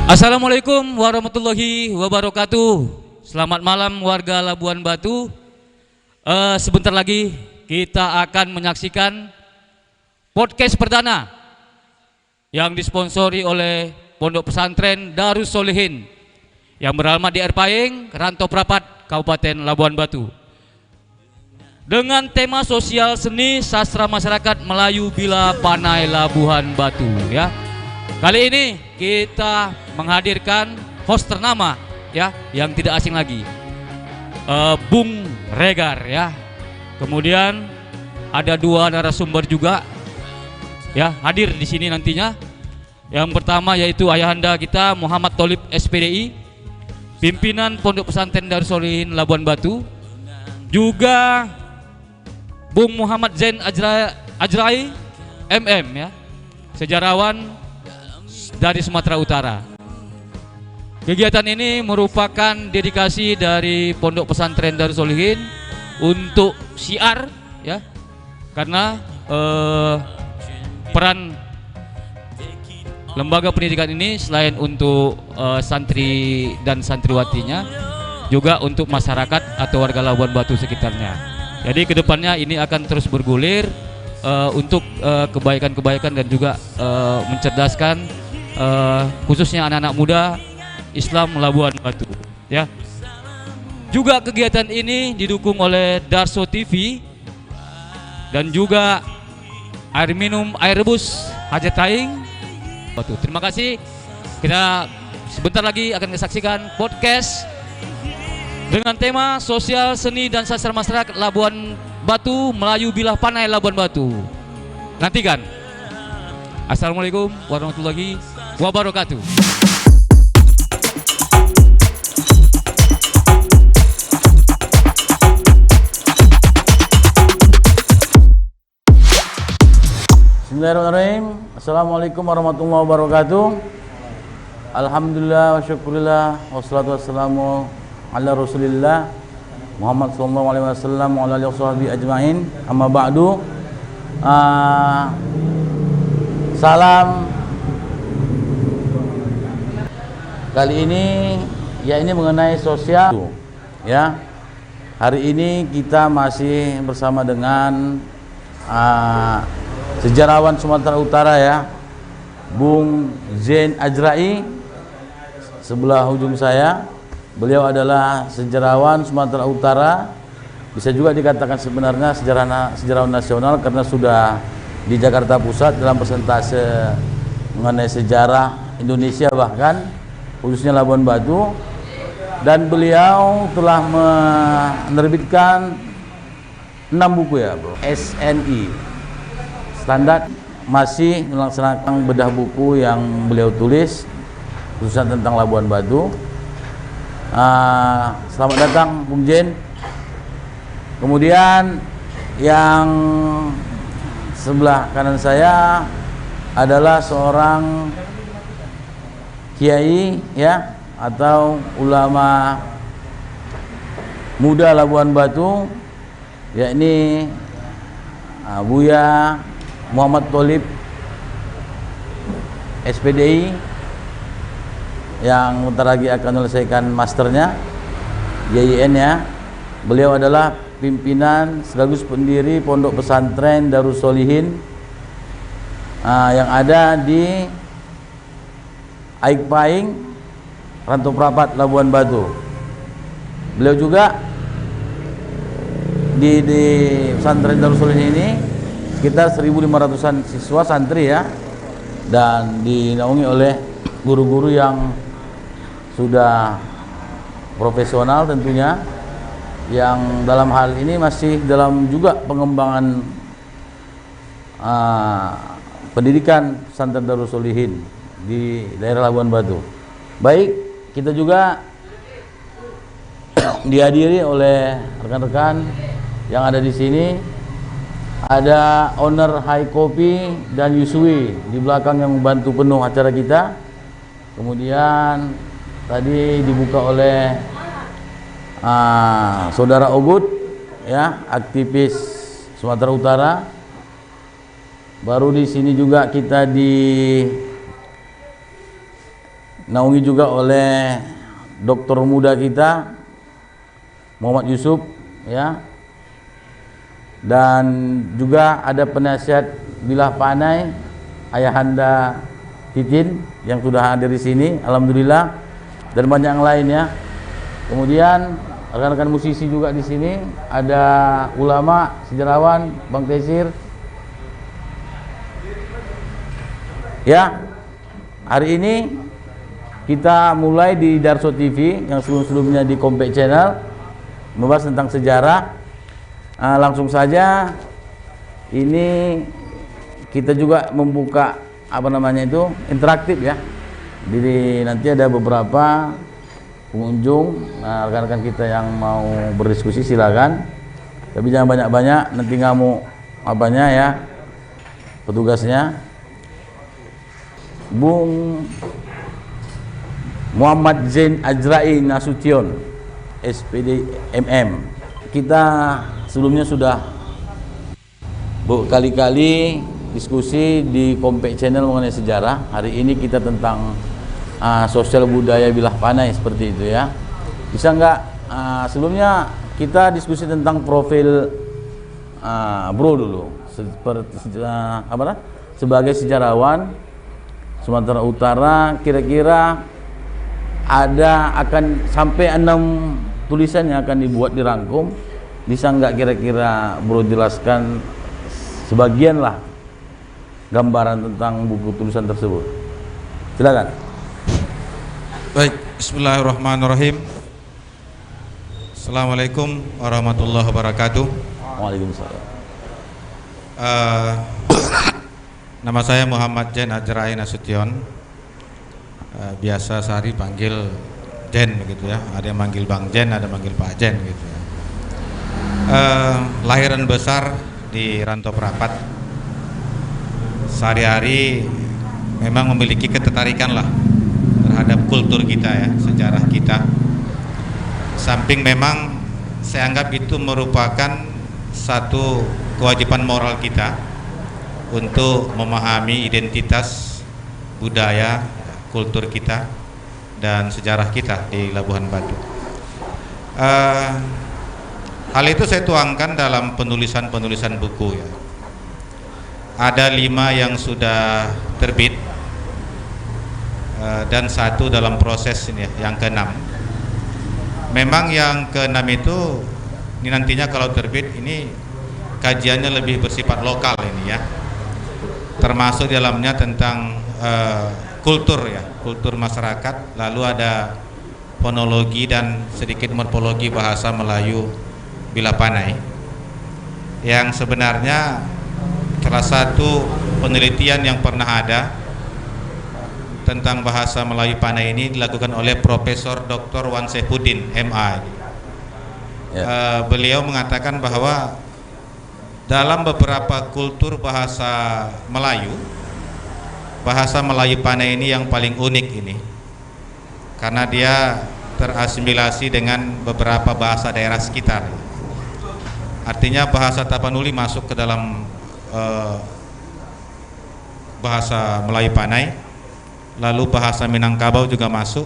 Assalamualaikum warahmatullahi wabarakatuh. Selamat malam warga Labuan Batu. Sebentar lagi kita akan menyaksikan podcast perdana yang disponsori oleh Pondok Pesantren Darus Solihin yang beralamat di Erpaing, Rantau Prapat, Kabupaten Labuan Batu, dengan tema sosial seni sastra masyarakat Melayu Bila Panai Labuan Batu. Ya, kali ini kita menghadirkan host ternama ya, yang tidak asing lagi, Bung Regar ya. Kemudian ada dua narasumber juga ya hadir di sini nantinya. Yang pertama yaitu ayahanda kita Muhammad Tholib SPDI, pimpinan Pondok Pesantren Darus Solihin Labuan Batu. Juga Bung Muhammad Zain Ajrai MM ya, sejarawan dari Sumatera Utara. Kegiatan ini merupakan dedikasi dari Pondok Pesantren Darus Solihin untuk syiar ya, karena peran lembaga pendidikan ini selain untuk santri dan santriwatinya, juga untuk masyarakat atau warga Labuan Batu sekitarnya. Jadi kedepannya ini akan terus bergulir untuk kebaikan-kebaikan dan juga mencerdaskan khususnya anak-anak muda Islam Labuan Batu ya. Juga kegiatan ini didukung oleh Darso TV dan juga air minum air rebus Hajataing Batu. Terima kasih. Kita sebentar lagi akan menyaksikan podcast dengan tema sosial seni dan sastra masyarakat Labuan Batu Melayu Bila Panai Labuan Batu. Nantikan. Assalamualaikum warahmatullahi wabarakatuh. Bismillahirrahmanirrahim. Assalamualaikum warahmatullahi wabarakatuh. Alhamdulillah wa syukurillah wassalatu wassalamu ala rasulillah Muhammad sallallahu alaihi wasallam wa ala alihi washabihi ajmain. Amma ba'du. Salam. Kali ini ya ini mengenai sosial ya. Hari ini kita masih bersama dengan sejarawan Sumatera Utara ya, Bung Zain Ajrai sebelah ujung saya. Beliau adalah sejarawan Sumatera Utara, bisa juga dikatakan sebenarnya sejarawan nasional karena sudah di Jakarta Pusat dalam persentase mengenai sejarah Indonesia bahkan khususnya Labuan Batu. Dan beliau telah menerbitkan 6 buku ya bro, SNI standar, masih melaksanakan bedah buku yang beliau tulis khususnya tentang Labuan Batu. Selamat datang Bung Zain. Kemudian yang sebelah kanan saya adalah seorang kiai ya, atau ulama muda Labuan Batu, yakni Buya Muhammad Tholib SPDI, yang bentar lagi akan menyelesaikan masternya YIN ya. Beliau adalah pimpinan sekaligus pendiri Pondok Pesantren Darus Solihin yang ada di Aikpaing, Rantau Prapat, Labuan Batu. Beliau juga di pesantren Darus Solihin ini sekitar 1.500-an siswa santri ya, dan dinaungi oleh guru-guru yang sudah profesional tentunya, yang dalam hal ini masih dalam juga pengembangan pendidikan pesantren Darus Solihin di daerah Labuan Batu. Baik, kita juga dihadiri oleh rekan-rekan yang ada di sini. Ada owner Hai Kopi dan Yusui di belakang yang membantu penuh acara kita. Kemudian tadi dibuka oleh saudara Ogut ya, aktivis Sumatera Utara. Baru di sini juga kita dinaungi juga oleh dokter muda kita Muhammad Yusuf ya. Dan juga ada penasihat bilah panai Ayahanda Titin yang sudah hadir di sini, alhamdulillah, dan banyak yang lainnya. Kemudian rekan-rekan musisi juga di sini, ada ulama, sejarawan, Bang Tesir. Ya, hari ini kita mulai di Darso TV yang sebelum-sebelumnya di Kompak Channel membahas tentang sejarah. Langsung saja, ini kita juga membuka apa namanya itu interaktif ya. Jadi nanti ada beberapa pengunjung, rekan-rekan kita yang mau berdiskusi silakan. Tapi jangan banyak-banyak, nanti ngamuk apanya ya petugasnya. Bung Muhammad Zain Ajrai Nasution, SPD MM. Kita sebelumnya sudah berkali-kali diskusi di Kompak Channel mengenai sejarah. Hari ini kita tentang sosial budaya bilah panai seperti itu ya. Bisa nggak sebelumnya kita diskusi tentang profil Bro dulu seperti sebagai sejarawan Sumatera Utara, kira-kira ada akan sampai 6 tulisan yang akan dibuat dirangkum. Bisa nggak kira-kira Bro jelaskan sebagian lah gambaran tentang buku tulisan tersebut? Silakan. Baik, bismillahirrahmanirrahim. Assalamualaikum warahmatullahi wabarakatuh. Waalaikumsalam. Nama saya Muhammad Zain Ajrai Nasution. Biasa sehari panggil Jen begitu ya. Ada yang manggil Bang Jen, ada yang manggil Pak Jen gitu ya. Lahiran besar di Rantau Prapat. Sehari-hari memang memiliki ketertarikan lah terhadap kultur kita ya, sejarah kita. Samping memang saya anggap itu merupakan satu kewajiban moral kita untuk memahami identitas budaya, kultur kita dan sejarah kita di Labuhan Batu. Hal itu saya tuangkan dalam penulisan-penulisan buku ya. Ada 5 yang sudah terbit dan 1 dalam proses ini ya, yang ke-6. Memang yang ke-6 itu ini nantinya kalau terbit ini kajiannya lebih bersifat lokal ini ya. Termasuk di dalamnya tentang kultur ya, kultur masyarakat, lalu ada fonologi dan sedikit morfologi bahasa Melayu bilah panai, yang sebenarnya salah satu penelitian yang pernah ada tentang bahasa Melayu panai ini dilakukan oleh Profesor Dr. Wan Saifuddin MA. Beliau mengatakan bahwa dalam beberapa kultur bahasa Melayu panai ini yang paling unik ini, karena dia terasimilasi dengan beberapa bahasa daerah sekitar. Artinya bahasa Tapanuli masuk ke dalam bahasa Melayu panai, lalu bahasa Minangkabau juga masuk,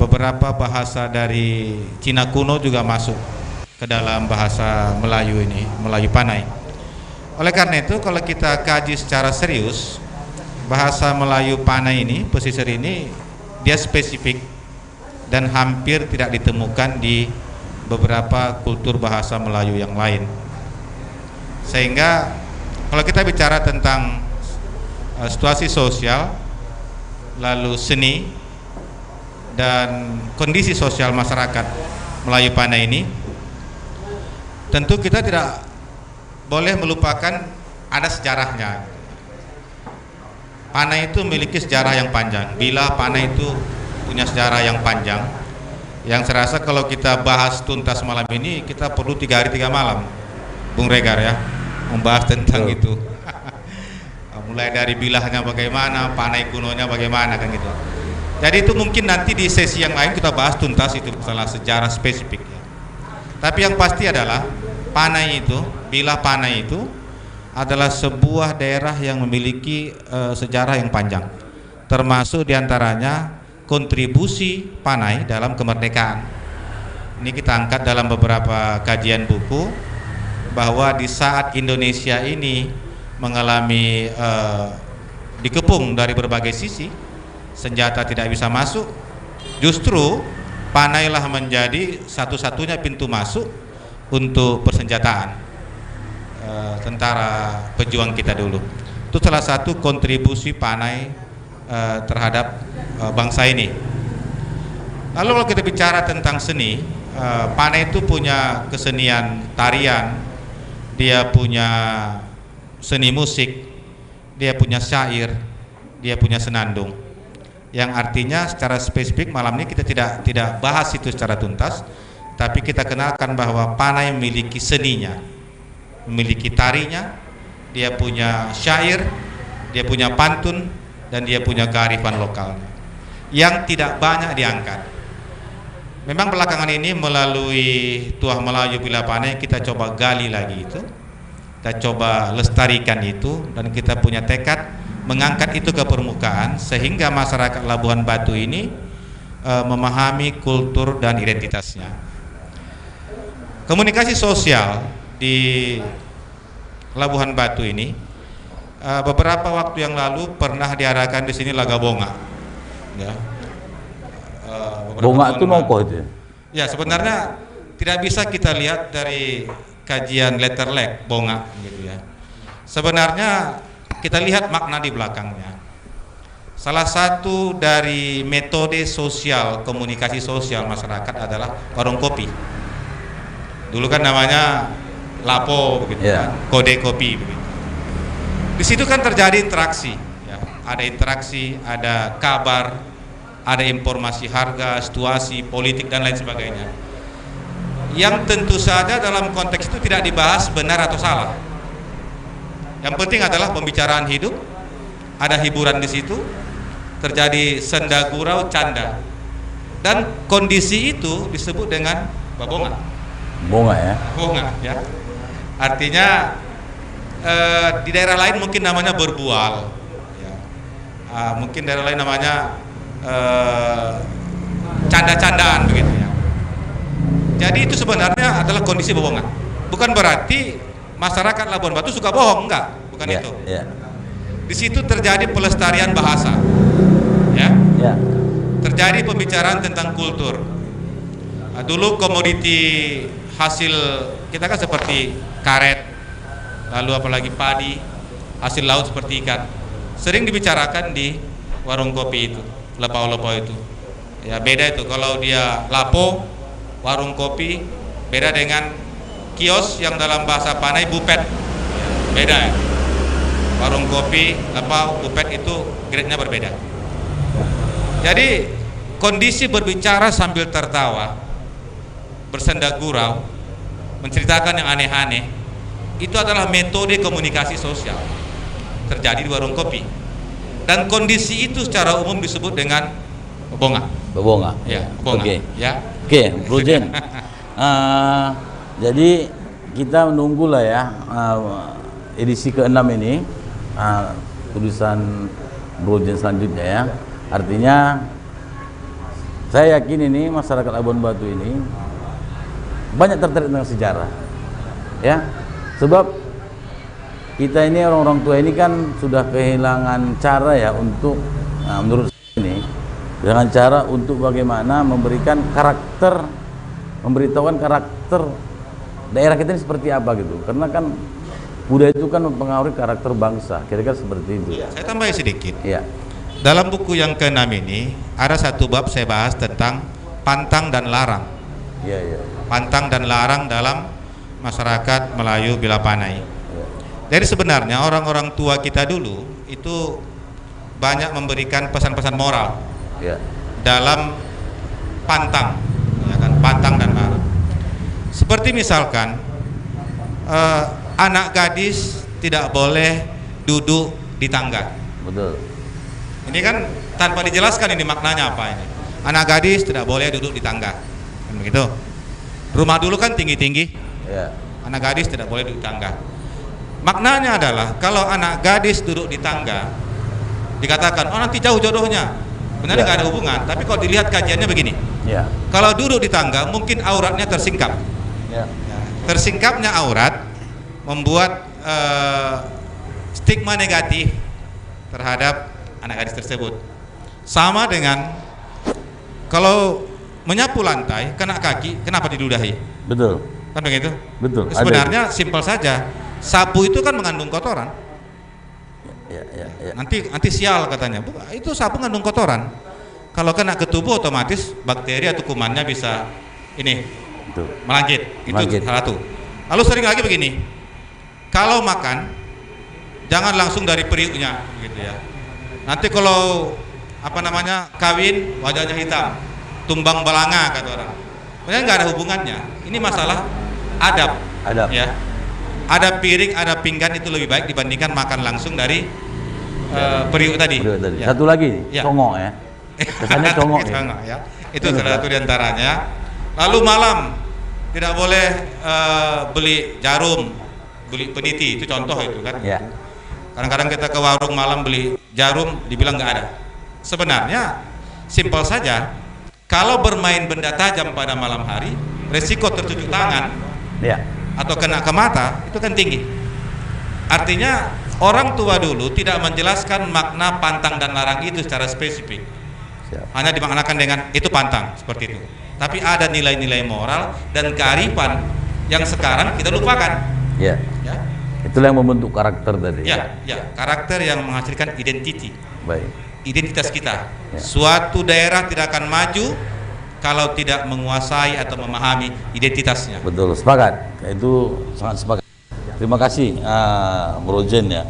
beberapa bahasa dari Cina kuno juga masuk ke dalam bahasa Melayu ini, Melayu panai. Oleh karena itu kalau kita kaji secara serius bahasa Melayu panai ini, pesisir ini, dia spesifik dan hampir tidak ditemukan di beberapa kultur bahasa Melayu yang lain. Sehingga kalau kita bicara tentang situasi sosial, lalu seni dan kondisi sosial masyarakat Melayu panai ini, tentu kita tidak boleh melupakan ada sejarahnya. Panai itu memiliki sejarah yang panjang. Bilah panai itu punya sejarah yang panjang, yang saya rasa kalau kita bahas tuntas malam ini kita perlu 3 hari 3 malam, Bung Regar ya, membahas tentang itu. Mulai dari bilahnya bagaimana, panai kunonya bagaimana kan gitu. Jadi itu mungkin nanti di sesi yang lain kita bahas tuntas itu masalah sejarah spesifik ya. Tapi yang pasti adalah panai itu, bilah panai itu adalah sebuah daerah yang memiliki sejarah yang panjang. termasuk diantaranya kontribusi Panai dalam kemerdekaan. Ini kita angkat dalam beberapa kajian buku, bahwa di saat Indonesia ini mengalami dikepung dari berbagai sisi, senjata tidak bisa masuk, justru Panai lah menjadi satu-satunya pintu masuk untuk persenjataan tentara pejuang kita dulu. Itu salah satu kontribusi Panai terhadap bangsa ini. Lalu kalau kita bicara tentang seni, Panai itu punya kesenian tarian, dia punya seni musik, dia punya syair, dia punya senandung. Yang artinya secara spesifik malam ini kita tidak bahas itu secara tuntas, tapi kita kenalkan bahwa Panai memiliki seninya, memiliki tarinya, dia punya syair, dia punya pantun, dan dia punya kearifan lokalnya yang tidak banyak diangkat. Memang belakangan ini melalui Tuah Melayu Bila Panai kita coba gali lagi itu, kita coba lestarikan itu, dan kita punya tekad mengangkat itu ke permukaan sehingga masyarakat Labuhan Batu ini memahami kultur dan identitasnya. Komunikasi sosial di Labuhan Batu ini beberapa waktu yang lalu pernah diadakan di sini Laga Bonga. Ya. Bonga itu nopo itu. Ya, sebenarnya tidak bisa kita lihat dari kajian letter leg Bonga gitu ya. Sebenarnya kita lihat makna di belakangnya. Salah satu dari metode sosial, komunikasi sosial masyarakat adalah warung kopi. Dulu kan namanya Lapo begitu kan, kode kopi begitu. Di situ kan terjadi interaksi, ya. Ada interaksi, ada kabar, ada informasi harga, situasi, politik dan lain sebagainya. Yang tentu saja dalam konteks itu tidak dibahas benar atau salah. Yang penting adalah pembicaraan hidup, ada hiburan di situ, terjadi senda gurau, canda, dan kondisi itu disebut dengan babonga. Bonga ya. Bonga ya. Artinya di daerah lain mungkin namanya berbual, ya. Mungkin daerah lain namanya canda-candaan begitu ya. Jadi itu sebenarnya adalah kondisi babonga. Bukan berarti masyarakat Labuan Batu suka bohong, enggak, bukan itu. Di situ terjadi pelestarian bahasa, ya. Terjadi pembicaraan tentang kultur. Dulu komoditi hasil kita kan seperti karet, lalu apalagi padi, hasil laut seperti ikan, sering dibicarakan di warung kopi itu, lepau-lepau itu. Ya beda itu, kalau dia lapo, warung kopi, beda dengan kios yang dalam bahasa Panai bupet, beda ya. Warung kopi, lepau, bupet itu grade-nya berbeda. Jadi kondisi berbicara sambil tertawa, bersenda gurau, menceritakan yang aneh-aneh, itu adalah metode komunikasi sosial terjadi di warung kopi. Dan kondisi itu secara umum disebut dengan bebonga. Bebonga. Ya, bebonga. Oke. Ya. Oke, Bro Jen. Jadi kita menunggulah ya edisi ke-6 ini tulisan Bro Jen selanjutnya ya. Artinya saya yakin ini masyarakat Labuan Batu ini banyak tertarik dengan sejarah. Ya. Sebab kita ini orang-orang tua ini kan sudah kehilangan cara ya untuk menurut saya ini dengan cara untuk bagaimana memberikan karakter, memberitahukan karakter daerah kita ini seperti apa gitu. Karena kan budaya itu kan mempengaruhi karakter bangsa, kira-kira seperti itu. Ya, saya tambah sedikit. Ya. Dalam buku yang ke-6 ini ada satu bab saya bahas tentang pantang dan larang. Iya, iya. Pantang dan larang dalam masyarakat Melayu Bila Panai. Ya. Jadi sebenarnya orang-orang tua kita dulu itu banyak memberikan pesan-pesan moral. Ya. Dalam pantang, ya kan, pantang dan larang. Seperti misalkan anak gadis tidak boleh duduk di tangga. Betul. Ini kan tanpa dijelaskan ini maknanya apa ini. Anak gadis tidak boleh duduk di tangga, kan begitu. Rumah dulu kan tinggi-tinggi. Ya. Anak gadis tidak boleh duduk di tangga. Maknanya adalah kalau anak gadis duduk di tangga, dikatakan, oh nanti jauh jodohnya. Sebenarnya nggak ada hubungan, tapi kalau dilihat kajiannya begini. Ya. Kalau duduk di tangga, mungkin auratnya tersingkap. Ya. Tersingkapnya aurat membuat stigma negatif terhadap anak gadis tersebut. Sama dengan kalau menyapu lantai, kena kaki, kenapa diludahi? Betul. Kan begitu? Betul. Sebenarnya simpel saja. Sapu itu kan mengandung kotoran. Ya. Nanti sial katanya. Itu sapu mengandung kotoran. Kalau kena ke tubuh otomatis bakteri atau kumannya bisa ini Betul. melangkit. Itu Melangkit. salah satu. Lalu sering lagi begini. Kalau makan jangan langsung dari periuknya gitu ya. Nanti kalau kawin wajahnya hitam, tumbang balanga kata orang. Sebenarnya nggak ada hubungannya. Ini masalah adab. Adab. Ya. Ada piring, ada pinggan itu lebih baik dibandingkan makan langsung dari periuk tadi. Ya. Satu lagi, Ya. congok ya. Kesannya congok ya. Congok, ya. Itu salah satu diantaranya. Lalu malam tidak boleh beli jarum, beli peniti, itu contoh itu kan. Ya. Kadang-kadang kita ke warung malam beli jarum, dibilang nggak ada. Sebenarnya simpel saja. Kalau bermain benda tajam pada malam hari, resiko tercucuk tangan Ya. atau kena ke mata itu kan tinggi. Artinya orang tua dulu tidak menjelaskan makna pantang dan larang itu secara spesifik. Siap. Hanya dimaknakan dengan itu pantang seperti itu. Tapi ada nilai-nilai moral dan kearifan yang sekarang kita lupakan. Ya. Ya, Itulah yang membentuk karakter tadi. ya, karakter yang menghasilkan identiti, Baik. identitas kita. Ya. Suatu daerah tidak akan maju kalau tidak menguasai atau memahami identitasnya. Betul, sepakat. Itu sangat sepakat. Terima kasih, Bro Jen ya.